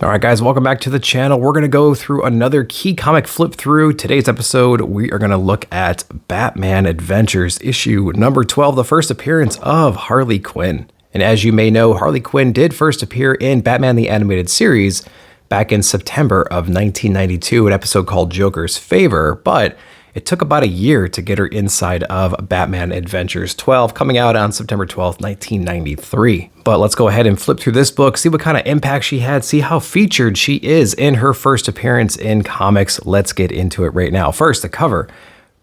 All right, guys, welcome back to the channel. We're going to go through another key comic flip through. Today's episode, we are going to look at Batman Adventures issue number 12, the first appearance of Harley Quinn. And as you may know, Harley Quinn did first appear in Batman the Animated Series back in September of 1992, an episode called Joker's Favor, but it took about a year to get her inside of Batman Adventures 12, coming out on September 12th, 1993. But let's go ahead and flip through this book, see what kind of impact she had, see how featured she is in her first appearance in comics. Let's get into it right now. First, the cover.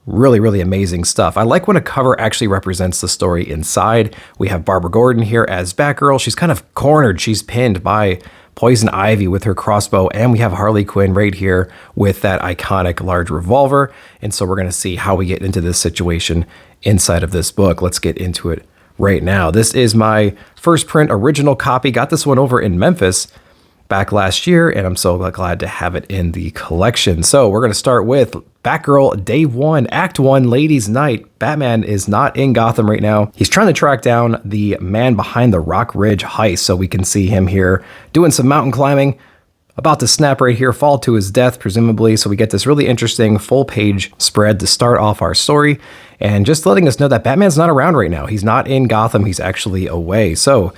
Really amazing stuff. I like when a cover actually represents the story inside. We have Barbara Gordon here as Batgirl. She's kind of cornered. She's pinned by Poison Ivy with her crossbow, and we have Harley Quinn right here with that iconic large revolver. And so we're going to see how we get into this situation inside of this book. Let's get into it right now. This is my first print original copy. Got this one over in Memphis back last year, and I'm so glad to have it in the collection. So we're going to start with Batgirl Day 1, Act 1, Ladies' Night. Batman is not in Gotham right now. He's trying to track down the man behind the Rock Ridge heist, so we can see him here doing some mountain climbing, about to snap right here, fall to his death, presumably. So we get this really interesting full-page spread to start off our story, and just letting us know that Batman's not around right now. He's not in Gotham. He's actually away. So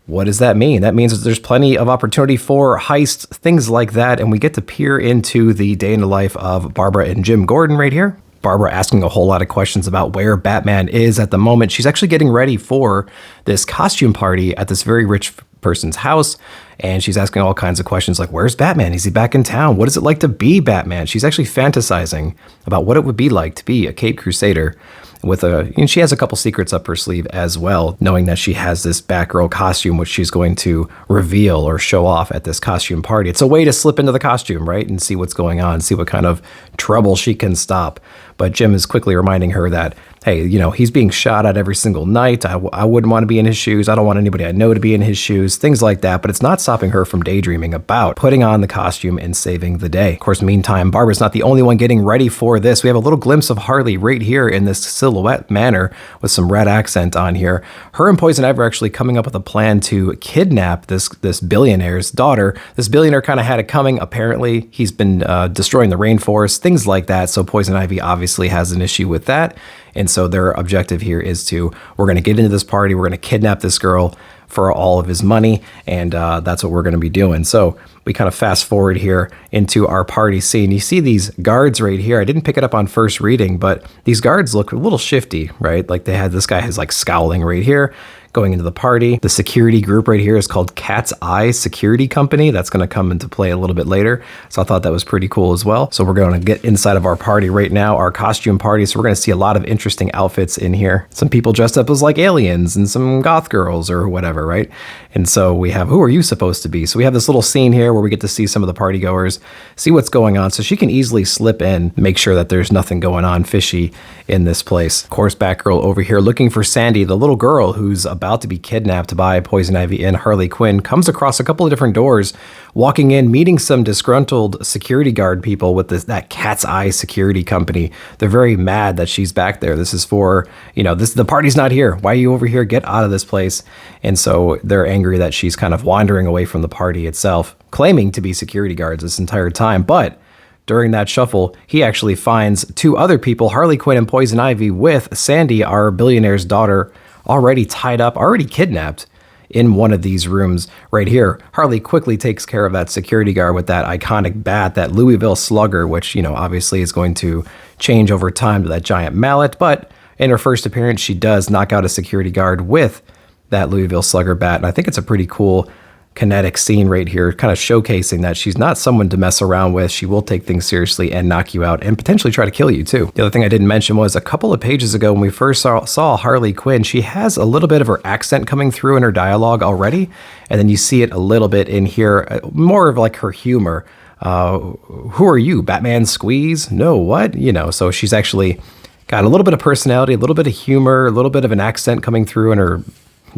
what does that mean? That means that there's plenty of opportunity for heists, things like that, and we get to peer into the day in the life of Barbara and Jim Gordon right here. Barbara asking a whole lot of questions about where Batman is at the moment. She's actually getting ready for this costume party at this very rich person's house, and she's asking all kinds of questions like, where's Batman? Is he back in town? What is it like to be Batman? She's actually fantasizing about what it would be like to be a Caped Crusader and she has a couple secrets up her sleeve as well, knowing that she has this Batgirl costume, which she's going to reveal or show off at this costume party. It's a way to slip into the costume, right? And see what's going on, see what kind of trouble she can stop. But Jim is quickly reminding her that, hey, he's being shot at every single night. I wouldn't want to be in his shoes. I don't want anybody I know to be in his shoes, things like that. But it's not stopping her from daydreaming about putting on the costume and saving the day. Of course, meantime, Barbara's not the only one getting ready for this. We have a little glimpse of Harley right here in this silhouette manner with some red accent on here. Her and Poison Ivy are actually coming up with a plan to kidnap this billionaire's daughter. This billionaire kind of had it coming. Apparently, he's been destroying the rainforest, things like that. So Poison Ivy obviously has an issue with that. And so their objective here is we're going to get into this party, we're going to kidnap this girl for all of his money, and that's what we're going to be doing. So we kind of fast forward here into our party scene. You see these guards right here. I didn't pick it up on first reading, but these guards look a little shifty, right? Like this guy is like scowling right here, going into the party. The security group right here is called Cat's Eye Security Company. That's going to come into play a little bit later. So I thought that was pretty cool as well. So we're going to get inside of our party right now, our costume party. So we're going to see a lot of interesting outfits in here. Some people dressed up as like aliens and some goth girls or whatever, right? And so we have, who are you supposed to be? So we have this little scene here where we get to see some of the party goers, see what's going on. So she can easily slip in, make sure that there's nothing going on fishy in this place. Of course, Batgirl over here looking for Sandy, the little girl who's about to be kidnapped by Poison Ivy and Harley Quinn, comes across a couple of different doors, walking in, meeting some disgruntled security guard people with that Cat's Eye Security Company. They're very mad that she's back there. This is for, the party's not here. Why are you over here? Get out of this place. And so they're angry that she's kind of wandering away from the party itself, claiming to be security guards this entire time. But during that shuffle, he actually finds two other people, Harley Quinn and Poison Ivy, with Sandy, our billionaire's daughter, already tied up, already kidnapped in one of these rooms right here. Harley quickly takes care of that security guard with that iconic bat, that Louisville Slugger, which, obviously is going to change over time to that giant mallet. But in her first appearance, she does knock out a security guard with that Louisville Slugger bat. And I think it's a pretty cool kinetic scene right here, kind of showcasing that she's not someone to mess around with. She will take things seriously and knock you out and potentially try to kill you too. The other thing I didn't mention was a couple of pages ago when we first saw Harley Quinn, she has a little bit of her accent coming through in her dialogue already. And then you see it a little bit in here, more of like her humor. Who are you, Batman Squeeze? No, what? So she's actually got a little bit of personality, a little bit of humor, a little bit of an accent coming through in her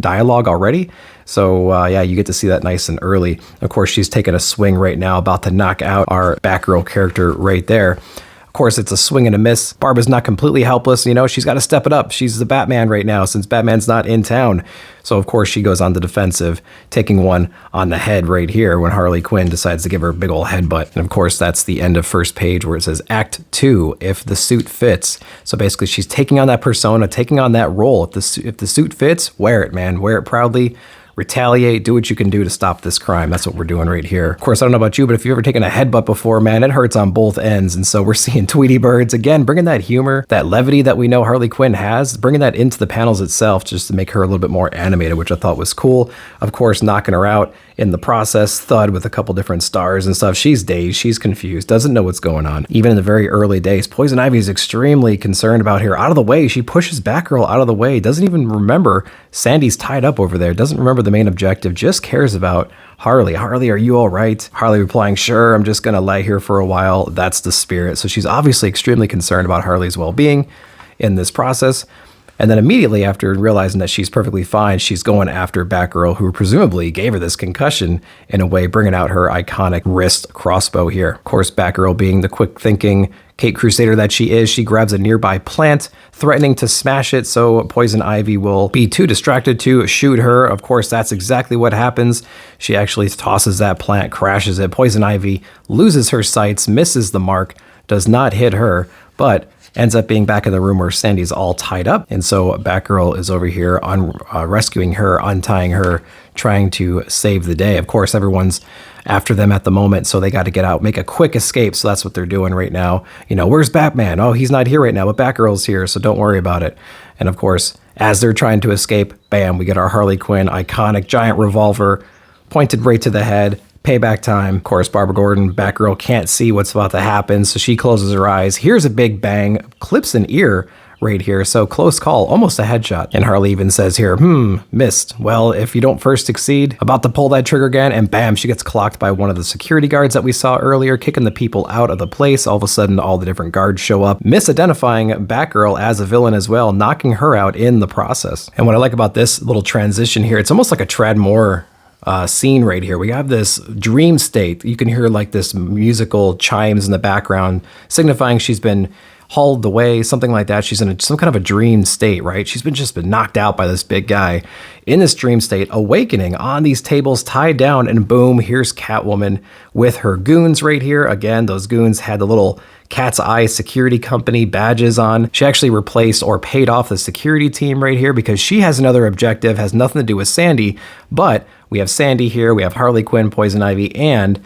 dialogue already. So yeah, you get to see that nice and early. Of course, she's taking a swing right now, about to knock out our Batgirl character right there. Of course, it's a swing and a miss. Barb is not completely helpless. You know, she's got to step it up. She's the Batman right now since Batman's not in town. So, of course, she goes on the defensive, taking one on the head right here when Harley Quinn decides to give her a big ol' headbutt. And, of course, that's the end of first page where it says Act 2, if the suit fits. So, basically, she's taking on that persona, taking on that role. If the suit fits, wear it, man. Wear it proudly. Retaliate, do what you can do to stop this crime. That's what we're doing right here. Of course, I don't know about you, but if you've ever taken a headbutt before, man, it hurts on both ends. And so we're seeing Tweety Birds, again, bringing that humor, that levity that we know Harley Quinn has, bringing that into the panels itself just to make her a little bit more animated, which I thought was cool. Of course, knocking her out in the process, Thud with a couple different stars and stuff. She's dazed, she's confused, doesn't know what's going on. Even in the very early days, Poison Ivy is extremely concerned about her. Out of the way, she pushes Batgirl out of the way, doesn't even remember Sandy's tied up over there, doesn't remember the main objective, just cares about Harley. Harley, are you all right? Harley replying, sure, I'm just gonna lay here for a while. That's the spirit. So she's obviously extremely concerned about Harley's well-being in this process. And then immediately after realizing that she's perfectly fine, she's going after Batgirl, who presumably gave her this concussion in a way, bringing out her iconic wrist crossbow here. Of course, Batgirl being the quick thinking Caped Crusader that she is, she grabs a nearby plant, threatening to smash it so Poison Ivy will be too distracted to shoot her. Of course, that's exactly what happens. She actually tosses that plant, crashes it. Poison Ivy loses her sights, misses the mark, does not hit her, but ends up being back in the room where Sandy's all tied up. And so Batgirl is over here on rescuing her, untying her, trying to save the day. Of course, everyone's after them at the moment, so they got to get out, make a quick escape. So that's what they're doing right now. You know, where's Batman? Oh, he's not here right now, but Batgirl's here, so don't worry about it. And of course, as they're trying to escape, bam, we get our Harley Quinn iconic giant revolver pointed right to the head. Payback time. Of course, Barbara Gordon, Batgirl, can't see what's about to happen, so she closes her eyes. Here's a big bang, clips an ear right here, so close call, almost a headshot. And Harley even says here, missed. Well, if you don't first succeed, about to pull that trigger again, and bam, she gets clocked by one of the security guards that we saw earlier, kicking the people out of the place. All of a sudden, all the different guards show up, misidentifying Batgirl as a villain as well, knocking her out in the process. And what I like about this little transition here, it's almost like a Trad Moore scene right here. We have this dream state. You can hear like this musical chimes in the background signifying she's been hauled away, something like that. She's in some kind of a dream state, right? She's just been knocked out by this big guy in this dream state, awakening on these tables, tied down, and boom, here's Catwoman with her goons right here. Again, those goons had the little Cat's Eye Security Company badges on. She actually replaced or paid off the security team right here because she has another objective, has nothing to do with Sandy, but we have Sandy here, we have Harley Quinn, Poison Ivy, and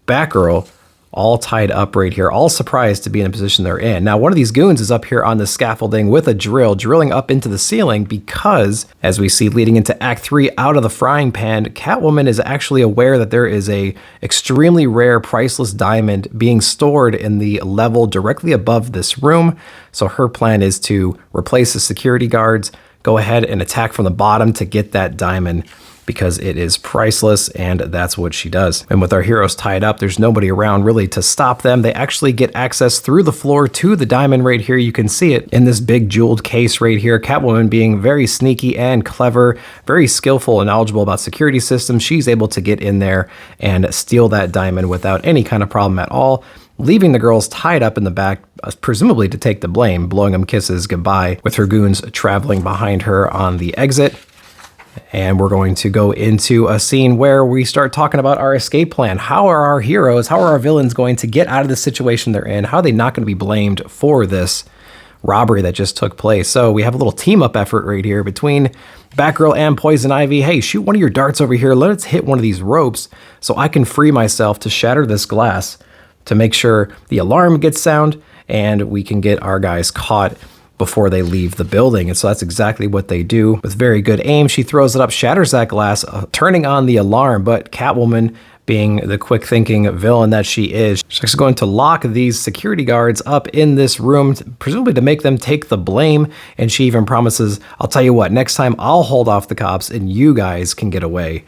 Batgirl all tied up right here, all surprised to be in the position they're in. Now, one of these goons is up here on the scaffolding with a drill, drilling up into the ceiling because, as we see leading into Act 3 out of the frying pan, Catwoman is actually aware that there is a extremely rare, priceless diamond being stored in the level directly above this room. So her plan is to replace the security guards, go ahead and attack from the bottom to get that diamond, because it is priceless, and that's what she does. And with our heroes tied up, there's nobody around really to stop them. They actually get access through the floor to the diamond right here. You can see it in this big jeweled case right here. Catwoman being very sneaky and clever, very skillful and knowledgeable about security systems. She's able to get in there and steal that diamond without any kind of problem at all, leaving the girls tied up in the back, presumably to take the blame, blowing them kisses goodbye, with her goons traveling behind her on the exit. And we're going to go into a scene where we start talking about our escape plan. How are our heroes, how are our villains going to get out of the situation they're in? How are they not going to be blamed for this robbery that just took place? So we have a little team up effort right here between Batgirl and Poison Ivy. Hey, shoot one of your darts over here. Let's hit one of these ropes so I can free myself to shatter this glass to make sure the alarm gets sound and we can get our guys caught before they leave the building. And so that's exactly what they do. With very good aim, she throws it up, shatters that glass, turning on the alarm. But Catwoman, being the quick thinking villain that she is, she's actually going to lock these security guards up in this room, presumably to make them take the blame. And she even promises, I'll tell you what, next time I'll hold off the cops and you guys can get away.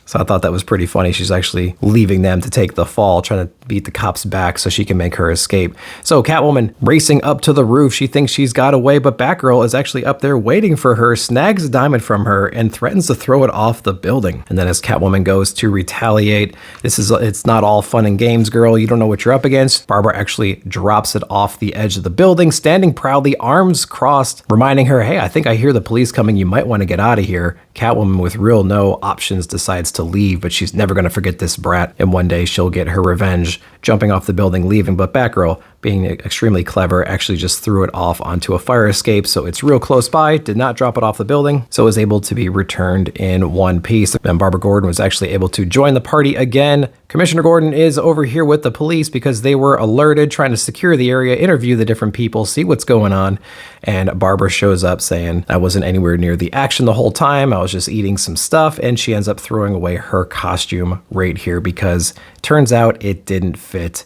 So I thought that was pretty funny. She's actually leaving them to take the fall, trying to beat the cops back so she can make her escape. So Catwoman racing up to the roof. She thinks she's got away, but Batgirl is actually up there waiting for her, snags a diamond from her, and threatens to throw it off the building. And then as Catwoman goes to retaliate, it's not all fun and games, girl. You don't know what you're up against. Barbara actually drops it off the edge of the building, standing proudly, arms crossed, reminding her, hey, I think I hear the police coming. You might want to get out of here. Catwoman, with real no options, decides to leave, but she's never going to forget this brat, and one day she'll get her revenge, jumping off the building, leaving. But Batgirl, being extremely clever, actually just threw it off onto a fire escape, so it's real close by, did not drop it off the building, so it was able to be returned in one piece. And Barbara Gordon was actually able to join the party again. Commissioner Gordon is over here with the police because they were alerted, trying to secure the area, interview the different people, see what's going on. And Barbara shows up saying, I wasn't anywhere near the action the whole time. I was just eating some stuff. And she ends up throwing away her costume right here because turns out it didn't fit.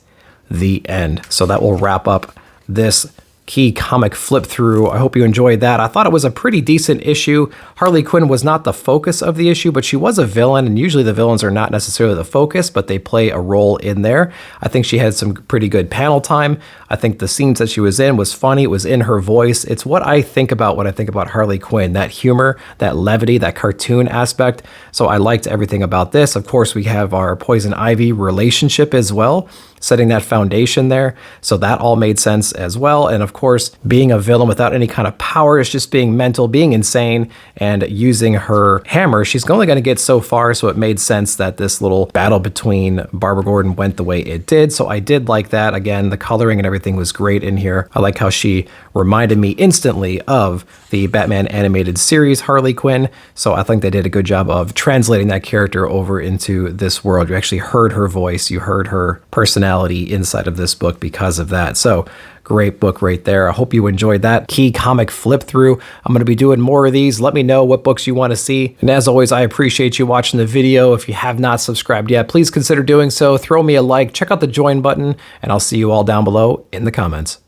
The end. So that will wrap up this key comic flip through. I hope you enjoyed that. I thought it was a pretty decent issue. Harley Quinn was not the focus of the issue, but she was a villain, and usually the villains are not necessarily the focus, but they play a role in there. I think she had some pretty good panel time. I think the scenes that she was in was funny. It was in her voice. It's what I think about when I think about Harley Quinn, that humor, that levity, that cartoon aspect. So I liked everything about this. Of course, we have our Poison Ivy relationship as well, setting that foundation there. So that all made sense as well. And of course, being a villain without any kind of power is just being mental, being insane, and using her hammer. She's only going to get so far, so it made sense that this little battle between Barbara Gordon went the way it did. So I did like that. Again, the coloring and everything was great in here. I like how she reminded me instantly of the Batman animated series Harley Quinn. So I think they did a good job of translating that character over into this world. You actually heard her voice, you heard her personality inside of this book because of that. So great book right there. I hope you enjoyed that key comic flip through. I'm going to be doing more of these. Let me know what books you want to see. And as always, I appreciate you watching the video. If you have not subscribed yet, please consider doing so. Throw me a like, check out the join button, and I'll see you all down below in the comments.